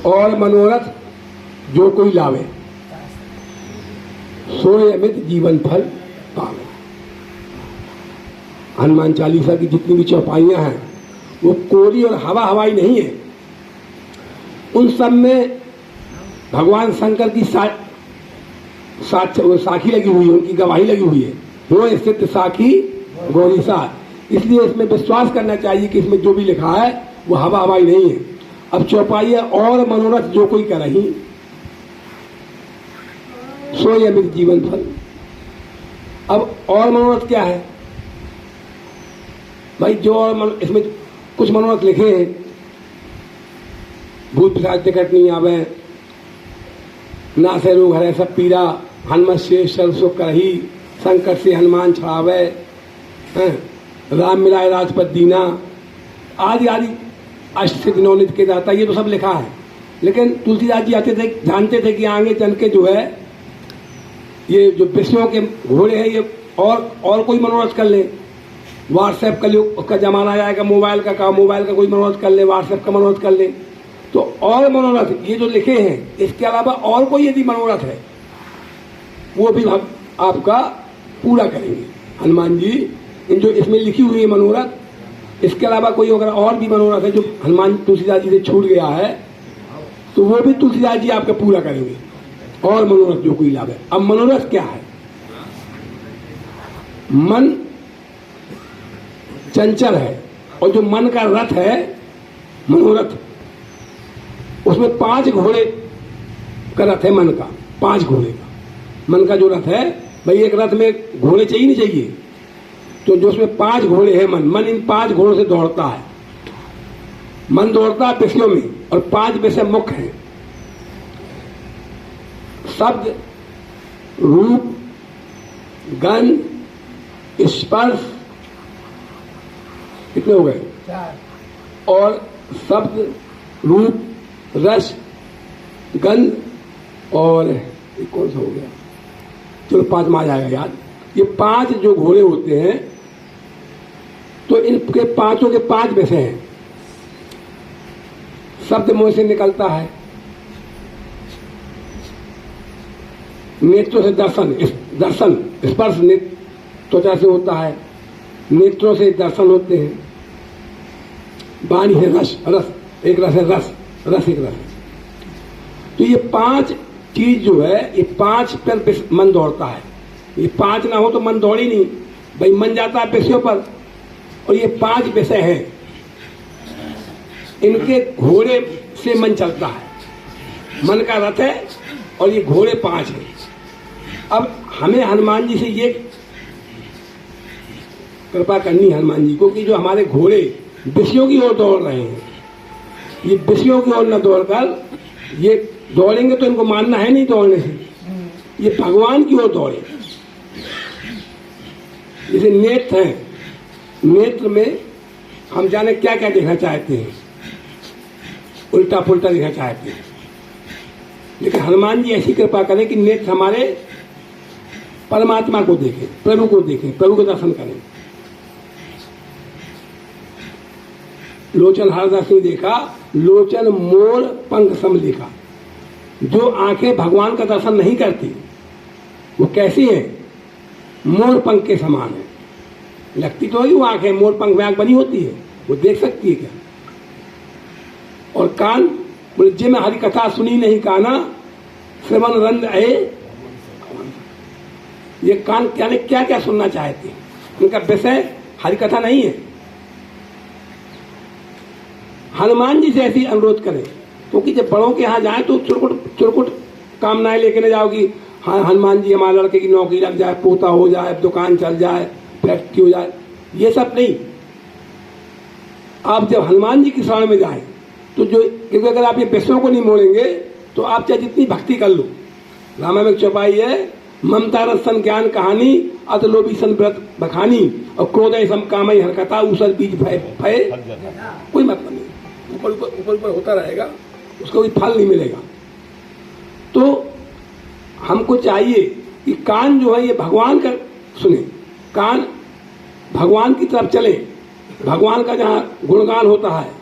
और मनोरथ जो कोई लावे सोए अमित जीवन फल पावे। हनुमान चालीसा की जितनी भी चौपाइयां हैं वो कोरी और हवा हवाई नहीं है। उन सब में भगवान शंकर की साखी लगी हुई है, उनकी गवाही लगी हुई है। वो स्थित साखी गौरी साथ, इसलिए इसमें विश्वास करना चाहिए कि इसमें जो भी लिखा है वो हवा हवाई नहीं है। अब चौपाइया और मनोरथ जो कोई करही सोई अमित जीवन फल। अब और मनोरथ क्या है भाई? जो और इसमें कुछ मनोरथ लिखे हैं, भूत पिशाच निकट नहीं आवे, ना से रोग हरे सब पीरा, हनुमत से सर्व सुख करही, संकट से हनुमान छुड़ावे, राम मिलाए राजपद दीना, आदि आदि अष्टसिद्धि नवनीत के दाता, ये तो सब लिखा है। लेकिन तुलसीदास जी आते थे, जानते थे कि आगे चल के जो है ये जो विष्णु के घोड़े हैं ये और कोई मनोरथ कर ले। व्हाट्सएप का उसका जमाना आएगा, मोबाइल का कोई मनोरथ कर ले, व्हाट्सएप का मनोरथ कर ले। तो और मनोरथ ये जो लिखे हैं, इसके अलावा और कोई यदि मनोरथ है वो भी हम आपका पूरा करेंगे। हनुमान जी इन जो इसमें लिखी हुई है मनोरथ, इसके अलावा कोई अगर और भी मनोरथ है जो हनुमान तुलसीदास जी से छूट गया है तो वो भी तुलसीदास जी आपका पूरा करेंगे। और मनोरथ जो कोई लाभ है। अब मनोरथ क्या है? मन चंचल है और जो मन का रथ है मनोरथ, उसमें 5 घोड़े का रथ है। मन का 5 घोड़े का मन का जो रथ है भाई, एक रथ में घोड़े चाहिए नहीं चाहिए, तो जो उसमें 5 घोड़े हैं मन इन 5 घोड़ों से दौड़ता है। मन दौड़ता है विषयों में और 5 विषय मुख्य हैं। शब्द, रूप, गंध, स्पर्श, कितने हो गए? 4। और शब्द, रूप, रस, गंध और एक कौन सा हो गया? चलो 5 में आ जाएगा याद। ये 5 जो घोड़े होते हैं तो इनके पांचों के 5 विषय हैं। शब्द मुंह से निकलता है, नेत्रों से दर्शन, स्पर्श त्वचा से होता है, नेत्रों से दर्शन होते हैं, वाणी है रस, एक रस है रस एक रस है। तो ये 5 चीज जो है, ये 5 पर मन दौड़ता है। ये 5 ना हो तो मन दौड़ी नहीं भाई, मन जाता है विषयों पर। और ये 5 विषय हैं, इनके घोड़े से मन चलता है। मन का रथ है और ये घोड़े 5 हैं। अब हमें हनुमान जी से ये कृपा करनी है हनुमान जी को कि जो हमारे घोड़े विषयों की ओर दौड़ रहे हैं, ये विषयों की ओर न दौड़कर ये दौड़ेंगे तो इनको मानना है नहीं दौड़ने से, ये भगवान की ओर दौड़े। जैसे नेत्र है, नेत्र में हम जाने क्या क्या देखना चाहते हैं, उल्टा पुल्टा देखना चाहते हैं। लेकिन हनुमान जी ऐसी कृपा करें कि नेत्र हमारे परमात्मा को देखें, प्रभु को देखें, प्रभु को दर्शन करें। लोचन हरदास ने देखा, लोचन मोर पंख सम देखा। जो आंखें भगवान का दर्शन नहीं करती वो कैसी है? मोर पंख के समान है। लगती तो है वो आंखें मोर पंख में आंख बनी होती है, वो देख सकती है क्या? और कान बोले जिम हरि कथा सुनी नहीं काना श्रवण रंग है। ये कान क्या क्या सुनना चाहते हैं, उनका विषय हरि कथा नहीं है। हनुमान जी से ऐसी अनुरोध करें, क्योंकि जब बड़ों के यहाँ जाए तो चुरकुट कामनाएं लेके न जाओ कि हाँ हनुमान जी हमारे लड़के की नौकरी लग जाए, पोता हो जाए, दुकान चल जाए, फैक्ट्री हो जाए, ये सब नहीं। आप जब हनुमान जी की शरण में जाए तो जो, क्योंकि अगर आप ये विषयों को नहीं मोड़ेंगे तो आप चाहे जितनी भक्ति कर लो। रामायण में चौपाई है, ममता रसन ज्ञान कहानी अत लोभी सन व्रत बखानी और क्रोध सम कामई हरकता उसर बीज भय कोई मतलब नहीं। ऊपर होता रहेगा, उसको कोई फल नहीं मिलेगा। तो हमको चाहिए कि कान जो है ये भगवान का सुने, कान भगवान की तरफ चले, भगवान का जहाँ गुणगान होता है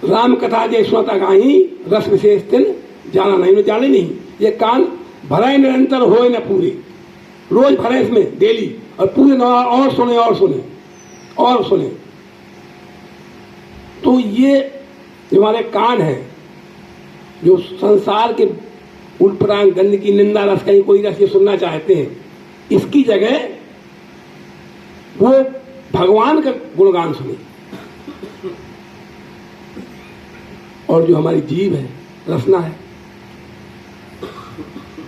राम कथा जय सुनता गाही रस विशेष तिन जाना नहीं, जाने नहीं। ये कान भराए निरंतर होए न पूरे, रोज भरे इसमें डेली, और पूरे न और सुने और सुने और सुने। तो ये जो हमारे कान है, जो संसार के उल्पटांग गंध की निंदा रस कहीं कोई रस ये सुनना चाहते हैं, इसकी जगह वो भगवान का गुणगान सुने। और जो हमारी जीव है, रसना है,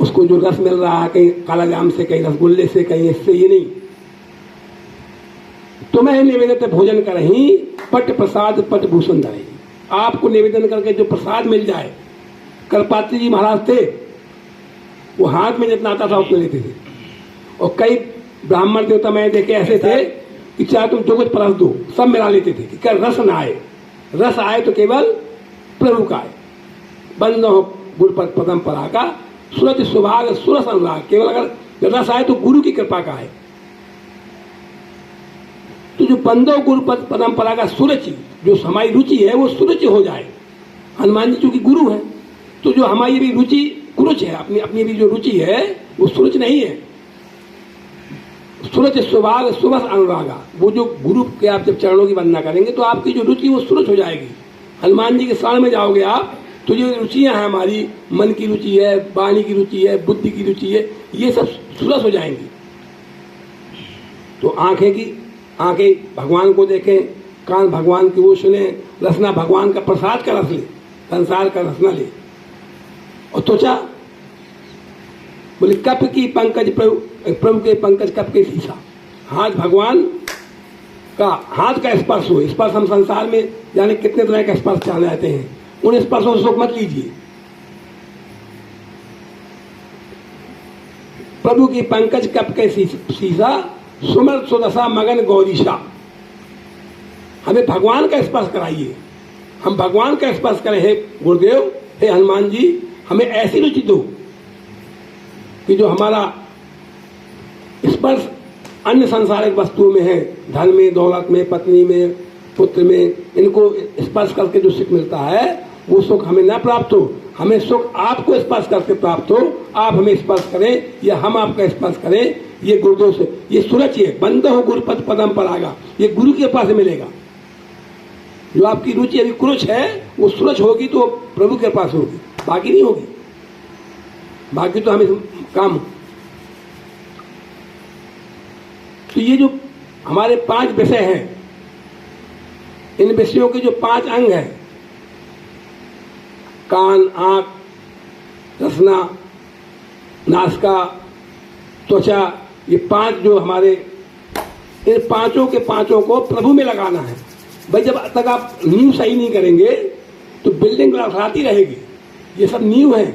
उसको जो रस मिल रहा है कहीं काला जाम से, कहीं रसगुल्ले से, कहीं इससे, ये नहीं। तुम्हें निवेदित भोजन करही पट प्रसाद पट भूषण धरही। आपको निवेदन करके जो प्रसाद मिल जाए, करपात्री जी महाराज थे, वो हाथ में जितना आता था उतना लेते थे। और कई ब्राह्मण देवता मैंने देखे ऐसे थे कि चाहे तुम जो कुछ परस दो सब मिला लेते थे कि क्या रस न आए, रस आए तो केवल प्रभु का आए। बंद हो गुरुपद पदम परा का सूरज सुभाग सुरस अनुराग, केवल अगर रस आए तो गुरु की कृपा का है। तो जो बंदो गुरुपद पदम परा का सुरुचि, जो हमारी रुचि है वो सुरुचि हो जाए। हनुमान जी चूंकि गुरु है, तो जो हमारी भी रुचि कुरुच है, अपनी अपनी भी जो रुचि है वो सुरुच नहीं है। सूरज सुभाग सुबह अनुरागा, वो जो गुरु के आप जब चरणों की वंदना करेंगे तो आपकी जो रुचि वो सुरुच हो जाएगी। हनुमान जी के शरण में जाओगे आप, तो जो रुचियां हैं हमारी, मन की रुचि है, वाणी की रुचि है, बुद्धि की रुचि है, ये सब सुरस हो जाएंगी। तो आंखें भगवान को देखें, कान भगवान की वो सुने, रसना भगवान का प्रसाद का रस ले, संसार का रसना ले। और त्वचा बोले कप की पंकज प्रभु के पंकज कप के शीशा, हाथ भगवान का, हाथ का स्पर्श हो। स्पर्श हम संसार में जाने कितने तरह का स्पर्श चाह जाते हैं, उन स्पर्शों से सुख मत लीजिए। प्रभु की पंकज कप के शीशा सुमर सुदशा मगन गौरीशा। हमें भगवान का स्पर्श कराइए, हम भगवान का स्पर्श करें। हे गुरुदेव, हे हनुमान जी, हमें ऐसी रुचि दो कि जो हमारा स्पर्श अन्य सांसारिक वस्तुओं में है, धन में, दौलत में, पत्नी में, पुत्र में, इनको स्पर्श करके जो सुख मिलता है वो सुख हमें न प्राप्त हो। हमें सुख आपको स्पर्श करके प्राप्त हो, आप हमें स्पर्श करें या हम आपका स्पर्श करें। ये गुरुदेव से ये सूरज है, बंद हो गुरुपद पदम पर आगा, ये गुरु के पास मिलेगा। जो आपकी रुचि यदि कुरुच है वो सूरज होगी तो प्रभु के पास होगी, बाकी नहीं होगी। बाकी तो हमें काम। तो ये जो हमारे 5 विषय हैं, इन विषयों के जो 5 अंग हैं, कान, आंख, रसना, नासिका, त्वचा, ये 5 जो हमारे, इन पांचों के पांचों को प्रभु में लगाना है। भाई जब तक आप नींव सही नहीं करेंगे तो बिल्डिंग लड़खड़ाती रहेगी। ये सब नींव है,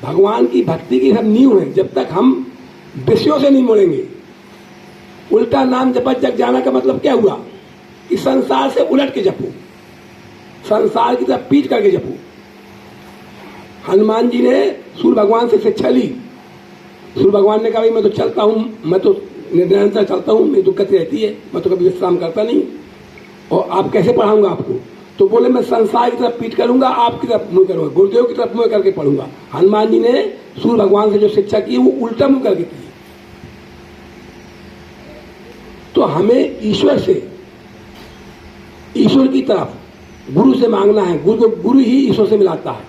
भगवान की भक्ति की सब नींव है। जब तक हम विषयों से नहीं मुड़ेंगे, उल्टा नाम जपत जग जाना का मतलब क्या हुआ कि संसार से उलट के जपो, संसार की तरफ पीट करके जपो। हनुमान जी ने सूर्य भगवान से शिक्षा ली। सूर्य भगवान ने कहा भाई मैं तो चलता हूँ, मैं तो निरंतर चलता हूँ, मेरी दुक्कत रहती है, मैं तो कभी विश्राम करता नहीं, और आप कैसे पढ़ाऊंगा आपको? तो बोले मैं संसार की तरफ पीठ करूंगा, आपकी तरफ मुंह करूंगा, गुरुदेव की तरफ मुंह करके पढ़ूंगा। हनुमान जी ने सूर्य भगवान से जो शिक्षा की वो उल्टा मुंह करके की। तो हमें ईश्वर से, ईश्वर की तरफ, गुरु से मांगना है। गुरु ही ईश्वर से मिलाता है।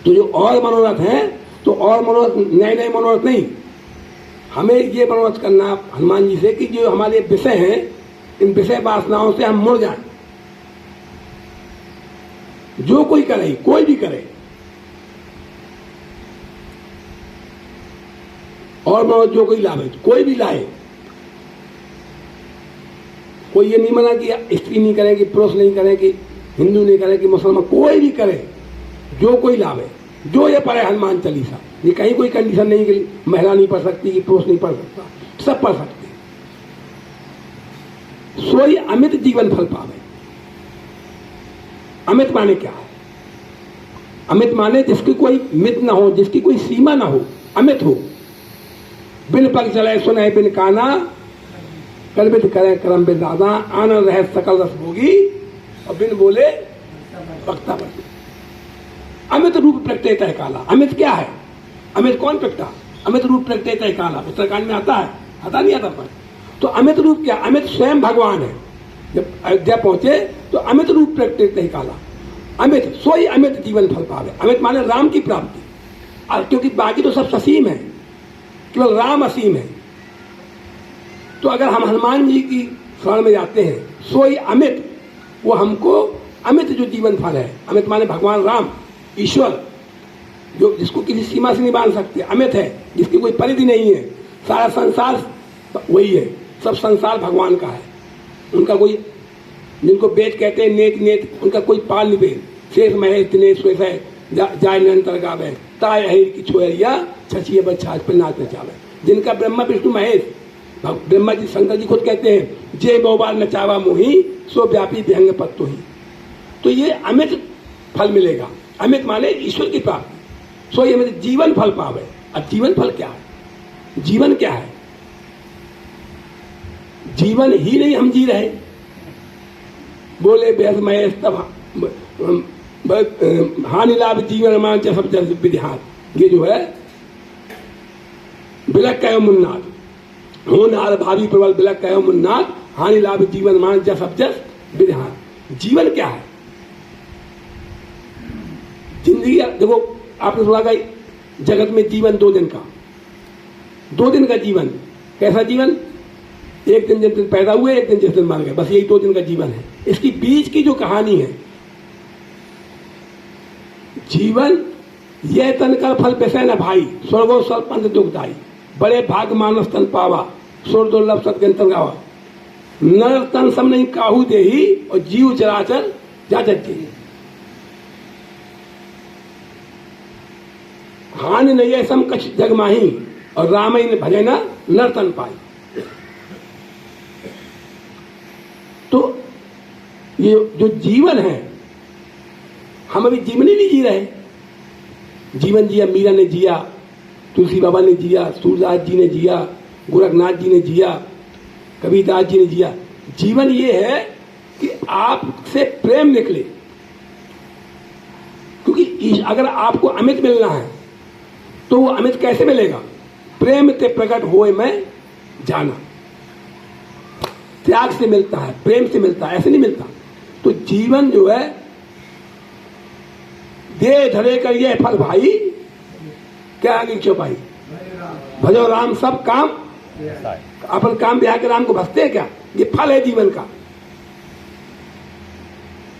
तो जो और मनोरथ है, तो और मनोरथ, नए नए मनोरथ नहीं, हमें ये मनोरथ करना हनुमान जी से कि जो हमारे विषय हैं, इन विषय वासनाओं से हम मुड़ जाएं। जो कोई करे, कोई भी करे, और मनोरथ जो कोई लावे, कोई भी लाए। कोई ये नहीं मना कि स्त्री नहीं करे, कि पुरुष नहीं करे, कि हिंदू नहीं करे, कि मुसलमान, कोई भी करे, जो कोई लावे, जो ये पढ़े हनुमान चालीसा। ये कहीं कोई कंडीशन नहीं कि महिला नहीं पढ़ सकती, कि पुरुष नहीं पढ़ सकता, सब पढ़ सकते। सोई अमित जीवन फल पावे। अमित माने क्या है? अमित माने जिसकी कोई मित ना हो, जिसकी कोई सीमा ना हो, अमित हो। बिन पग चले सुने बिन काना, कर्मित करे कर्म बिन दादा, आनंद रहे सकल रस भोगी, और बिन बोले वक्ता पर। अमित रूप प्रकटेत है काला। अमित क्या है? अमित कौन प्रकटा? अमित रूप प्रकटेत है काला, उत्तरकांड में आता है, आता नहीं आता पर। तो अमित रूप क्या? अमित स्वयं भगवान है। जब अयोध्या पहुंचे तो अमित रूप प्रकटेत है काला। अमित सोई अमित जीवन फल पावे। अमित माने राम की प्राप्ति, और क्योंकि बाकी तो सब ससीम है, केवल राम असीम है। तो अगर हम हनुमान जी की शरण में जाते हैं, सोई अमित, वो हमको अमित जो जीवन फल है, अमित माने भगवान राम, ईश्वर, जो जिसको किसी सीमा से नहीं बांध सकते, अमित है, जिसकी कोई परिधि नहीं है। सारा संसार वही है, सब संसार भगवान का है। उनका कोई, जिनको वेद कहते हैं नेत नेत, उनका कोई पाल नहीं भेद। शेष महेश दिनेश स्वेश है, जाय निरंतर गावे, ताय अहिर की छोरिया छछिए बच्छा पर नाच नचावे। जिनका ब्रह्मा विष्णु महेश, ब्रह्मा जी शंकर जी खुद कहते हैं, जे बहुबार नचावा मोही सो व्यापी विहंग पत्तो ही। तो ये अमित फल मिलेगा। अमित माने ईश्वर की प्राप्ति, सो ये अमित जीवन फल पावे। अब जीवन फल क्या है? जीवन क्या है? जीवन ही नहीं हम जी रहे। बोले बेहद महेश तब हानि लाभ जीवन मान सब जल विधान। ये जो है बिलक कहो मुन्नाथ, हो नार भावी प्रबल बिलक कहो मुन्नाथ, हानि लाभ जीवन मान सब जस विधान। जीवन क्या है? जिंदगी, देखो आपने सुना कि जगत में जीवन 2 दिन का, 2 दिन का जीवन। कैसा जीवन? एक दिन जिस दिन पैदा हुए, एक दिन जिस दिन मर गए, बस यही 2 दिन का जीवन है। इसकी बीच की जो कहानी है, जीवन यह तन कर फल पैसे न भाई, स्वर्गो स्वल्पंत दुखदाई, बड़े भाग मानस तन पावा, स्वर दुर्लभ सदगंतन गावा, नर तन सम नहीं काहू देही, और जीव चराचर जाजत जी। हानि नहीं है सम कछ जग माही, और राम ही भजे न नर तन पाई। तो ये जो जीवन है, हम अभी जीवन ही नहीं जी रहे। जीवन जिया मीरा ने जिया, तुलसी बाबा ने जिया, सूरदास जी ने जिया, गोरखनाथ जी ने जिया, कबीरदास जी ने जिया। जीवन ये है कि आपसे प्रेम निकले, क्योंकि अगर आपको अमित मिलना है तो वो अमित कैसे मिलेगा? प्रेम ते प्रकट होए में जाना, त्याग से मिलता है, प्रेम से मिलता है, ऐसे नहीं मिलता। तो जीवन जो है, दे धरे कर ये फल भाई, क्या आगे चौपाई, भजो राम सब काम, अपन काम बिहार के राम को भजते हैं क्या? ये फल है जीवन का।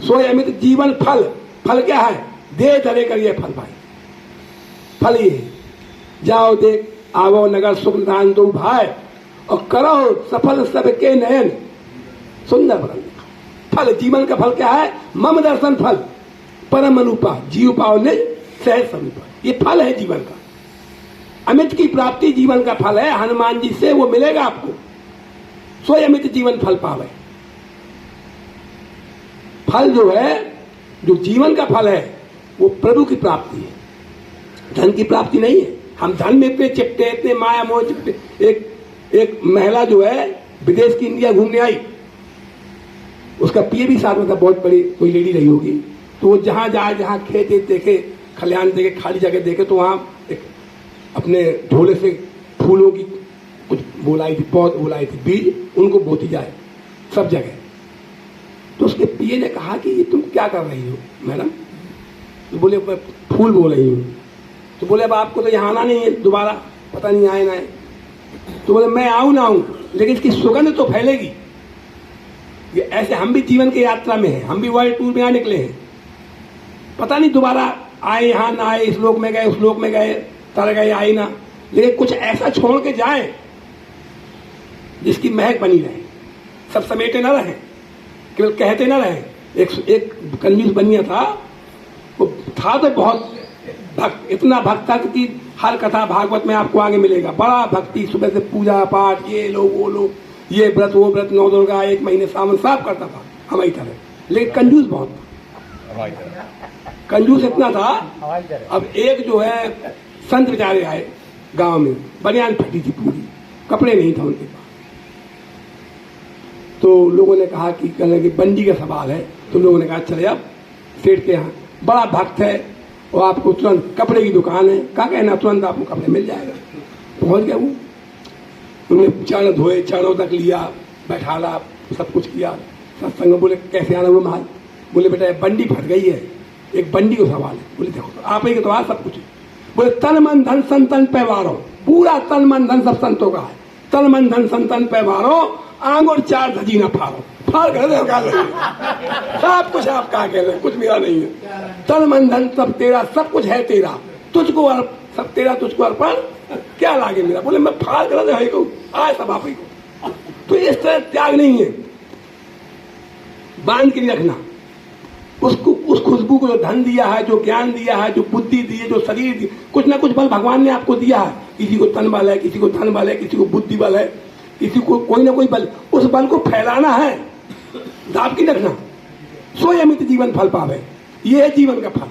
सोए अमित जीवन फल। फल क्या है? दे धरे कर ये फल भाई, फल ये है। जाओ देख आवो नगर सुख दान दो भाई, और करो सफल सबके नयन सुंदर फल। फल, जीवन का फल क्या है? मम दर्शन फल, परम अनुपा, जीव पाओ ने सहज समीपा। ये फल है जीवन का। अमित की प्राप्ति जीवन का फल है। हनुमान जी से वो मिलेगा आपको, सो अमित जीवन फल पावे। फल जो है, जो जीवन का फल है, वो प्रभु की प्राप्ति है, धन की प्राप्ति नहीं है। हम धन में इतने चिपटे, इतने माया मोह चिपटे। एक महिला जो है विदेश की इंडिया घूमने आई, उसका पिए भी साथ में था, बहुत बड़ी कोई लेडी रही होगी। तो वो जहां जाए, जहां खेत देखे, खलिहान देखे, खाली जगह देखे, तो वहां एक अपने ढोले से फूलों की कुछ बोलाई थी, पौध बोलाई थी, बीज, उनको बोती जाए सब जगह। तो उसके पिए ने कहा कि ये तुम क्या कर रही हो मैडम? तो बोले मैं फूल बो रही हूँ। तो बोले अब आपको तो यहाँ आना नहीं है दोबारा, पता नहीं आए ना आए। तो बोले मैं आऊँ ना आऊँ, लेकिन इसकी सुगंध तो फैलेगी। ये ऐसे हम भी जीवन की यात्रा में हैं, हम भी वर्ल्ड टूर में यहाँ निकले हैं, पता नहीं दोबारा आए यहाँ ना आए, इस लोक में गए उस लोक में गए, तर गए आए ना, लेकिन कुछ ऐसा छोड़ के जाए जिसकी महक बनी रहे, सब समेटे ना रहे, केवल कहते ना रहे। एक कंजूस बनिया था, वो था तो बहुत भक्त, इतना भक्त था कि हर कथा भागवत में आपको आगे मिलेगा। बड़ा भक्ति, सुबह से पूजा पाठ, ये लोग वो लोग, ये व्रत वो व्रत, 9 दुर्गा, 1 महीने सावन सब करता था हमारी तरह, लेकिन कंजूस बहुत था। कंजूस इतना था, अब एक जो है संत बेचारे आए गांव में, बनियान फटी थी पूरी, कपड़े नहीं था उनके पास। तो लोगों ने कहा कि बंदी का सवाल है, तो लोगों ने कहा चले अब सेठ के यहाँ, बड़ा भक्त है और आपको तुरंत कपड़े की दुकान है, क्या कहना, तुरंत आपको कपड़े मिल जाएगा। पहुंच गया वो, उन्होंने चरण धोए, चरणों तक लिया, बैठाला, सब कुछ किया। सत्संग में बोले कैसे आना वो माल, बोले बेटा बंडी फट गई है, एक बंडी को सवाल है। बोले देखो आप ही के तो आज सब कुछ है। बोले तन मन धन संतन पे वारो, पूरा तन मन धन सब संतों का है। तन मन धन संतन पे वारो, आंगुर चार धजी न फाड़ो, फाड़ कर दे सब कुछ आप कहा कह रहे, कुछ मेरा नहीं है। तन मन धन सब तेरा, सब कुछ है तेरा, तुझको सब तेरा, तुझको अर्पण क्या लागे मेरा। बोले मैं फाड़ कर दे को आए सब आप ही को। तो इस तरह त्याग नहीं है, बांध के नहीं रखना उसको, उस खुशबू को जो धन दिया है, जो ज्ञान दिया है, जो बुद्धि दी है, जो शरीर दी, कुछ ना कुछ बल भगवान ने आपको दिया है। किसी को तन बल है, किसी को धन बल है, किसी को बुद्धि बल है, किसी को कोई ना कोई बल, उस बल को फैलाना है, दाब की रखना। स्वयं जीवन फल पावे, ये है जीवन का फल।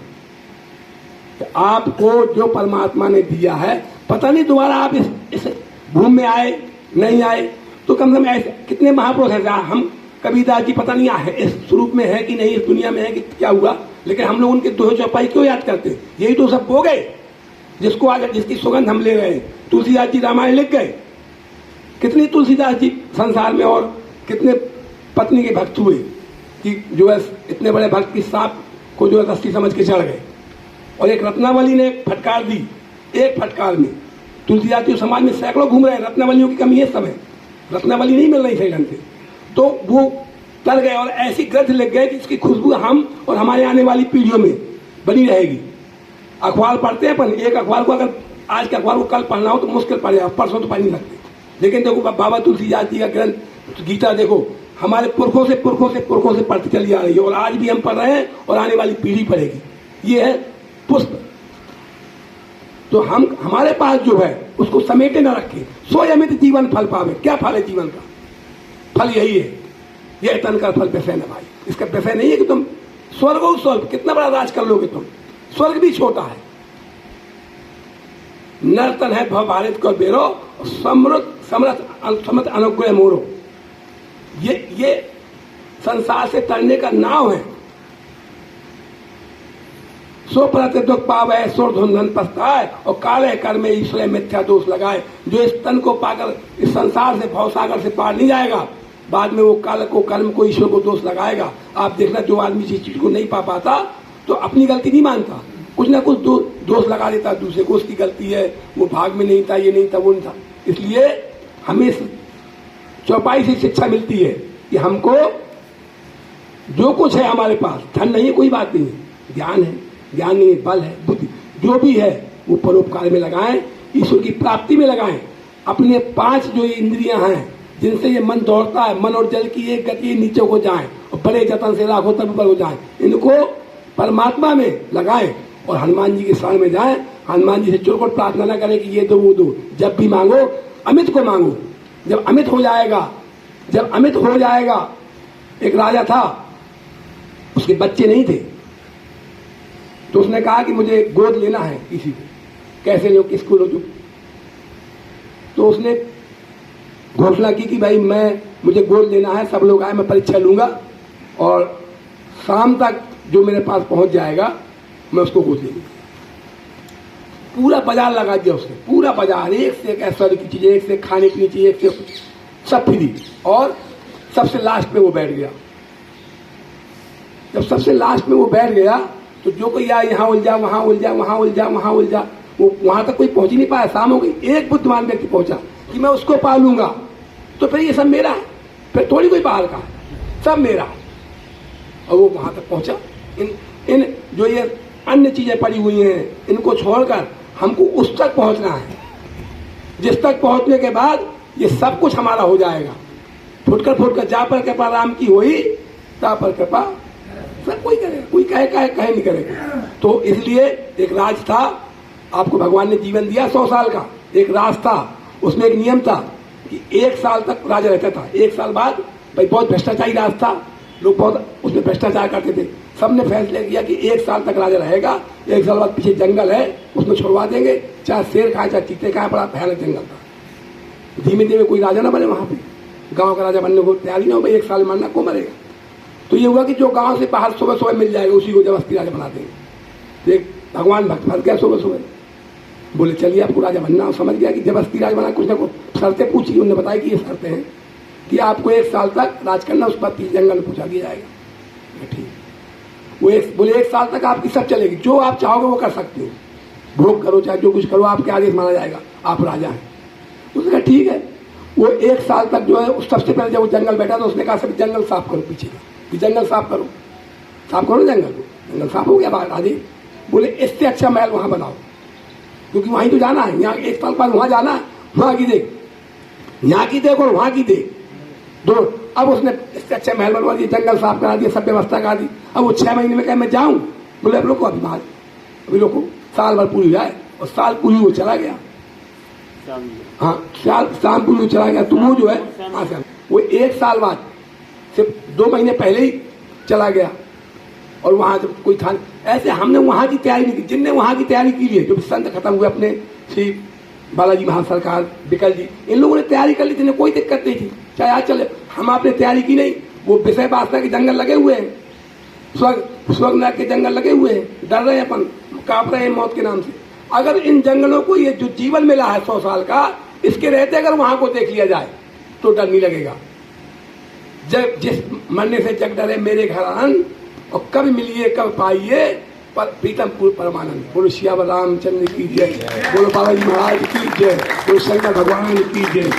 तो आपको जो परमात्मा ने दिया है, पता नहीं दोबारा आप इस भूमि में आए नहीं आए, तो कम से कम ऐसे कितने महापुरुष है, हम कबीरदास जी पता नहीं आए इस स्वरूप में है कि नहीं, इस दुनिया में है कि क्या हुआ, लेकिन हम लोग उनके दोहे चौपाई क्यों याद करते हैं? यही तो सब हो गए जिसको आगे, जिसकी सुगंध हम ले रहे हैं। तुलसीदास जी रामायण लिख गए, कितनी तुलसीदास जी संसार में, और कितने पत्नी के भक्त हुए कि जो है इतने बड़े भक्त की सांप को जो है रस्सी समझ के चढ़ गए। और एक रत्नावली ने एक फटकार दी, एक फटकार में तुलसीदास जी समाज में सैकड़ों घूम रहे हैं, रत्नावलियों की कमी है समय, रत्नावली नहीं मिल रही सही ढंग से, तो वो तर गए और ऐसी ग्रंथ लिख गए कि इसकी खुशबू हम और हमारे आने वाली पीढ़ियों में बनी रहेगी। अखबार पढ़ते हैं अपन, एक अखबार को अगर आज के अखबार को कल पढ़ना हो तो मुश्किल पड़ जाएगा, परसों तो पढ़ नहीं सकते। लेकिन देखो बाबा तुलसीदास जी का ग्रंथ गीता देखो, हमारे पुरखों से पढ़ती चली आ रही है, और आज भी हम पढ़ रहे हैं और आने वाली पीढ़ी पढ़ेगी। ये है पुष्प। तो हम हमारे पास जो है उसको समेटे न रखें, स्वयं जीवन फल पावे। क्या फल है जीवन का? फल यही है, यह तन का फल व्यवसाय न भाई। इसका व्यवसाय नहीं है कि तुम स्वर्ग हो, स्वर्ग कितना बड़ा राज कर लोगे तुम, स्वर्ग भी छोटा है। नर्तन है भव भारत को बेरो, समृत अनुग्रह मोरो। ये संसार से तरने का नाव है। सो प्रति दुख पावे, सो धुंधन पछताए, और काले कर्मे ईश्वर मिथ्या दोष लगाए। जो इस तन को पाकर इस संसार से, भवसागर से पार नहीं जाएगा, बाद में वो काल को, कर्म को, ईश्वर को दोष लगाएगा। आप देखना, जो आदमी जिस चीज को नहीं पा पाता तो अपनी गलती नहीं मानता, कुछ ना कुछ दोष लगा देता दूसरे को, उसकी गलती है, वो भाग में नहीं था, ये नहीं था, वो नहीं था। इसलिए हमें चौपाई से शिक्षा मिलती है कि हमको जो कुछ है हमारे पास, धन नहीं है कोई बात नहीं है, ज्ञान है, ज्ञान नहीं है, बल है, बुद्धि, जो भी है वो परोपकार में लगाएं, ईश्वर की प्राप्ति में लगाएं। अपने 5 जो ये इंद्रियां हैं जिनसे ये मन दौड़ता है, मन और जल की एक गति नीचे को जाए और बड़े जतन से लाखों तक ऊपर हो जाए, इनको परमात्मा में लगाएं और हनुमान जी के शरण में जाएं। हनुमान जी से चुरकुट प्रार्थना न करें कि ये दो वो दो, जब भी मांगो अमित को मांगो। जब अमित हो जाएगा, एक राजा था, उसके बच्चे नहीं थे, तो उसने कहा कि मुझे गोद लेना है किसी को, कैसे लो, किसको लो। तो उसने घोषणा की कि भाई मुझे गोद लेना है, सब लोग आए, मैं परीक्षा लूंगा और शाम तक जो मेरे पास पहुंच जाएगा मैं उसको गोद लूंगा। पूरा बाजार लगा दिया उसने, पूरा बाजार, एक से एक ऐश्वर्य की चीजें, एक से खाने पीने की, एक से सब फ्री, और सबसे लास्ट पे वो बैठ गया। जब सबसे लास्ट में वो बैठ गया तो जो कोई आया, यहाँ उलझा, वहां उलझा, वहां उलझा, वहां उलझा, वो वहां तक कोई पहुंच ही नहीं पाया। शाम हो गई, एक बुद्धिमान व्यक्ति पहुंचा कि मैं उसको पालूंगा, तो फिर ये सब मेरा है, फिर थोड़ी कोई बाहर का है, सब मेरा है। और वो वहां तक पहुंचा। इन जो ये अन्य चीजें पड़ी हुई हैं, इनको छोड़कर हमको उस तक पहुंचना है, जिस तक पहुंचने के बाद ये सब कुछ हमारा हो जाएगा। फुटकर जा पर कृपा राम की हुई, ता पर कृपा सब कोई करेगा, कोई कहे नहीं करेगा। तो इसलिए एक राज था, आपको भगवान ने जीवन दिया 100 साल का, एक राज था, उसमें एक नियम था कि 1 साल तक राजा रहता था। 1 साल बाद भाई बहुत भ्रष्टाचारी राज था, लोग बहुत उसमें भ्रष्टाचार करते थे। सबने फैसला किया कि 1 साल तक राजा रहेगा, 1 साल बाद पीछे जंगल है उसमें छुड़वा देंगे, चाहे शेर खाए चाहे चीते खाए, बड़ा भयानक जंगल था। धीमे धीमे कोई राजा ना बने वहां पे, गांव का राजा बनने को तैयारी ना हो भाई, 1 साल मरना को मरेगा। तो ये हुआ कि जो गांव से बाहर सुबह सुबह मिल जाएगा उसी को जबरदस्ती राजा बना देंगे। तो एक भगवान भक्त फंस गया सुबह सुबह, बोले चलिए आपको राजा बनना। समझ गया कि जबरदस्ती राजा बना, कुछ ना कुछ शर्तें पूछी, उन्होंने बताया कि ये शर्तें हैं कि आपको 1 साल तक राज करना, उस पर 30 जंगल में पूछा दिया जाएगा। ठीक, वो बोले 1 साल तक आपकी सब चलेगी, जो आप चाहोगे वो कर सकते हो, भोग करो चाहे जो कुछ करो, आपके आदेश माना जाएगा, आप राजा हैं। उसने कहा ठीक है। वो 1 साल तक जो है, सबसे पहले जब वो जंगल बैठा तो उसने कहा सब जंगल साफ करो, पीछे का जंगल साफ करो, साफ करो जंगल को। जंगल साफ हो गया राजे, बोले इससे अच्छा महल वहां बनाओ, क्योंकि वहीं तो जाना है, यहाँ 1 साल बाद वहां जाना है, वहां की देख, यहाँ की देख और वहां की देख दो। अब उसने इससे अच्छा महल बनवा दिया, जंगल साफ करा दिया, सब व्यवस्था करा दी। अब वो 6 महीने में कहे मैं जाऊं, बोले अब लोग अभी बाहर, अभी लोग साल भर पूरी जाए, और साल पूरी वो चला गया। हाँ, शाम पूरी चला गया। तो वो जो है वो 1 साल बाद सिर्फ 2 महीने पहले ही चला गया, और वहां जब कोई था ऐसे, हमने वहां की तैयारी नहीं की, जिनने वहां की तैयारी की है, जो संत खत्म हुए अपने श्री बालाजी महासरकार, बिकल जी, इन लोगों ने तैयारी कर ली थी, कोई दिक्कत नहीं थी, चाहे आज चले। हम आपने तैयारी की नहीं, वो विषय वासना के जंगल लगे हुए हैं, स्वर्ग नरक के जंगल लगे हुए हैं, डर रहे हैं, अपन कांप रहे हैं मौत के नाम से। अगर इन जंगलों को ये जो जीवन मिला है 100 साल का, इसके रहते अगर वहां को देख लिया जाए तो डर नहीं लगेगा। जब जिस मरने से जग डरे मेरे घर आनंद, और कब मिलिए कब पाइए पर प्रीतम परमानंद। बोलो श्याम रामचंद्र की जय, बोलो बालाजी महाराज की जय, बोलो शंकर भगवान की जय।